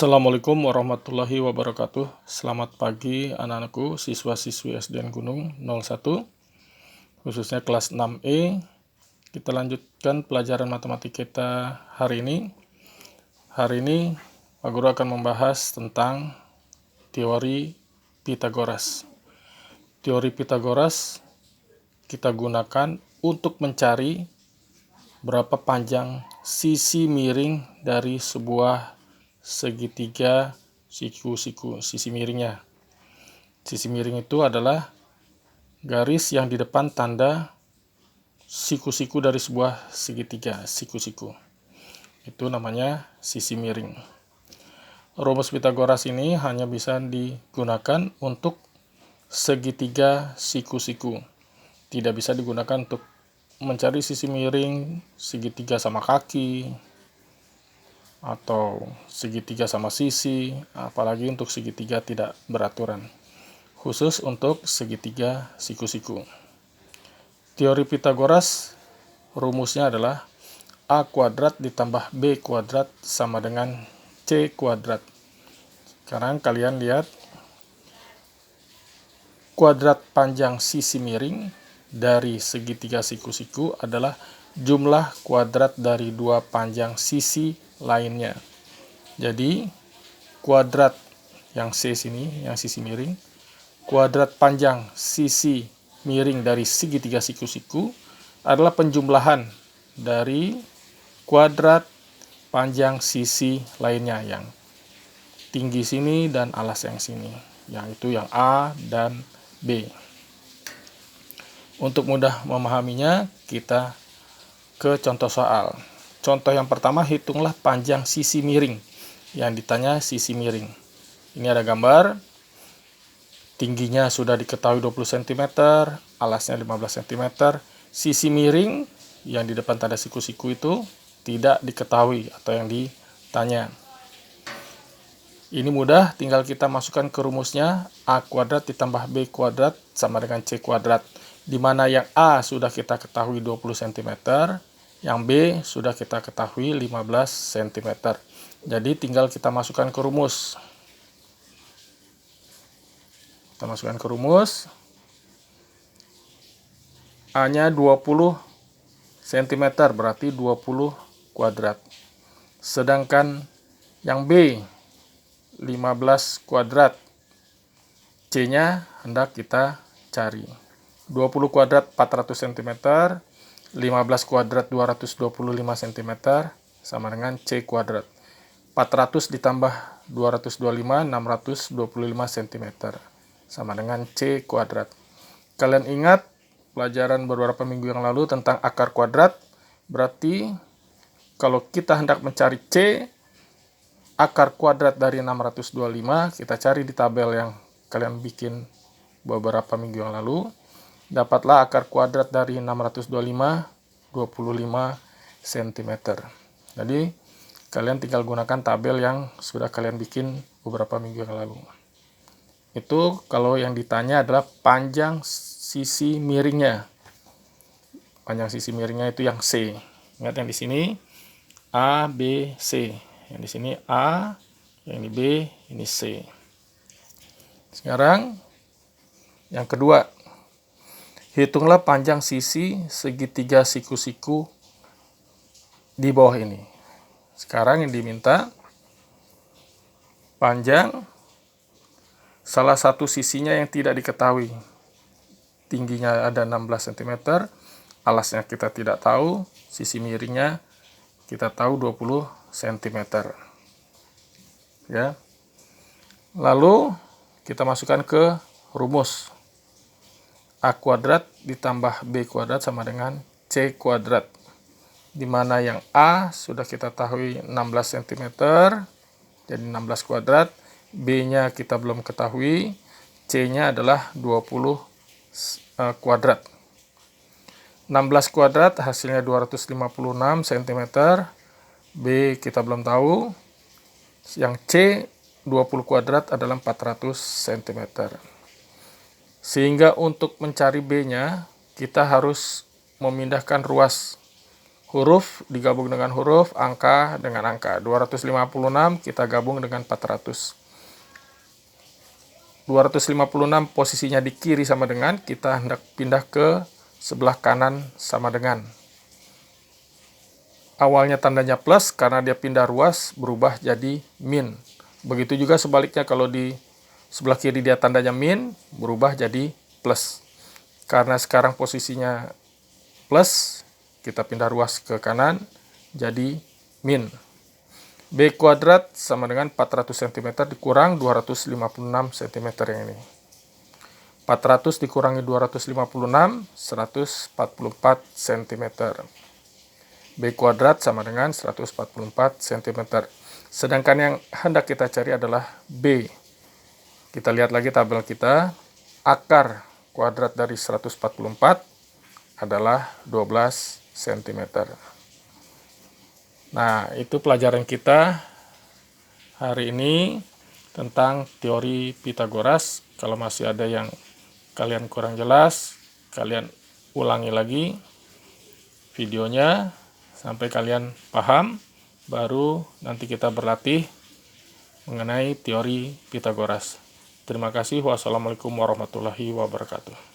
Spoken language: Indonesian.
Assalamualaikum warahmatullahi wabarakatuh. Selamat pagi anak-anakku, siswa-siswi SDN Gunung 01, khususnya kelas 6E. Kita lanjutkan pelajaran matematika kita hari ini. Hari ini Pak Guru akan membahas tentang teori Pythagoras. Teori Pythagoras kita gunakan untuk mencari berapa panjang sisi miring dari sebuah segitiga siku-siku, sisi miringnya. Sisi miring itu adalah garis yang di depan tanda siku-siku dari sebuah segitiga, siku-siku. Itu namanya sisi miring. Rumus Pythagoras ini hanya bisa digunakan untuk segitiga siku-siku. Tidak bisa digunakan untuk mencari sisi miring segitiga sama kaki, atau segitiga sama sisi, apalagi untuk segitiga tidak beraturan, khusus untuk segitiga siku-siku. Teori Pythagoras rumusnya adalah A kuadrat ditambah B kuadrat sama dengan C kuadrat. Sekarang kalian lihat kuadrat panjang sisi miring dari segitiga siku-siku adalah jumlah kuadrat dari dua panjang sisi lainnya. Jadi kuadrat yang C sini, yang sisi miring, kuadrat panjang sisi miring dari segitiga siku-siku adalah penjumlahan dari kuadrat panjang sisi lainnya yang tinggi sini dan alas yang sini, yaitu yang A dan B. Untuk mudah memahaminya, kita ke contoh soal. Contoh yang pertama, hitunglah panjang sisi miring. Yang ditanya sisi miring. Ini ada gambar. Tingginya sudah diketahui 20 cm, alasnya 15 cm. Sisi miring yang di depan tanda siku-siku itu tidak diketahui atau yang ditanya. Ini mudah, tinggal kita masukkan ke rumusnya. A kuadrat ditambah B kuadrat sama dengan C kuadrat. Di mana yang A sudah kita ketahui 20 cm, yang B sudah kita ketahui 15 cm. Jadi tinggal kita masukkan ke rumus. Kita masukkan ke rumus. A-nya 20 cm, berarti 20 kuadrat. Sedangkan yang B 15 kuadrat. C-nya hendak kita cari. 20 kuadrat 400 cm, 15 kuadrat 225 cm, sama dengan C kuadrat. 400 ditambah 225, 625 cm, sama dengan C kuadrat. Kalian ingat pelajaran beberapa minggu yang lalu tentang akar kuadrat? Berarti kalau kita hendak mencari C, akar kuadrat dari 625, kita cari di tabel yang kalian bikin beberapa minggu yang lalu. Dapatlah akar kuadrat dari 625, 25 cm. Jadi, kalian tinggal gunakan tabel yang sudah kalian bikin beberapa minggu yang lalu. Itu kalau yang ditanya adalah panjang sisi miringnya. Panjang sisi miringnya itu yang C. Ingat yang di sini A, B, C. Yang di sini A, yang ini B, ini C. Sekarang yang kedua, hitunglah panjang sisi segitiga siku-siku di bawah ini. Sekarang yang diminta panjang salah satu sisinya yang tidak diketahui. Tingginya ada 16 cm, alasnya kita tidak tahu, sisi miringnya kita tahu 20 cm. Ya. Lalu kita masukkan ke rumus. A kuadrat ditambah B kuadrat sama dengan C kuadrat. Di mana yang A sudah kita tahu 16 cm, jadi 16 kuadrat. B-nya kita belum ketahui, C-nya adalah 20 kuadrat. 16 kuadrat hasilnya 256 cm, B kita belum tahu. Yang C 20 kuadrat adalah 400 cm. Sehingga untuk mencari B-nya, kita harus memindahkan ruas huruf digabung dengan huruf, angka dengan angka. 256 kita gabung dengan 400. 256 posisinya di kiri sama dengan, kita hendak pindah ke sebelah kanan sama dengan. Awalnya tandanya plus, karena dia pindah ruas berubah jadi min. Begitu juga sebaliknya, kalau di sebelah kiri dia tandanya min, berubah jadi plus. Karena sekarang posisinya plus, kita pindah ruas ke kanan jadi min. B kuadrat sama dengan 400 cm dikurang 256 cm yang ini. 400 dikurangi 256, 144 cm. B kuadrat sama dengan 144 cm. Sedangkan yang hendak kita cari adalah B. Kita lihat lagi tabel kita. Akar kuadrat dari 144 adalah 12 cm. Nah, itu pelajaran kita hari ini tentang teori Pitagoras. Kalau masih ada yang kalian kurang jelas, kalian ulangi lagi videonya sampai kalian paham, baru nanti kita berlatih mengenai teori Pitagoras. Terima kasih. Wassalamualaikum warahmatullahi wabarakatuh.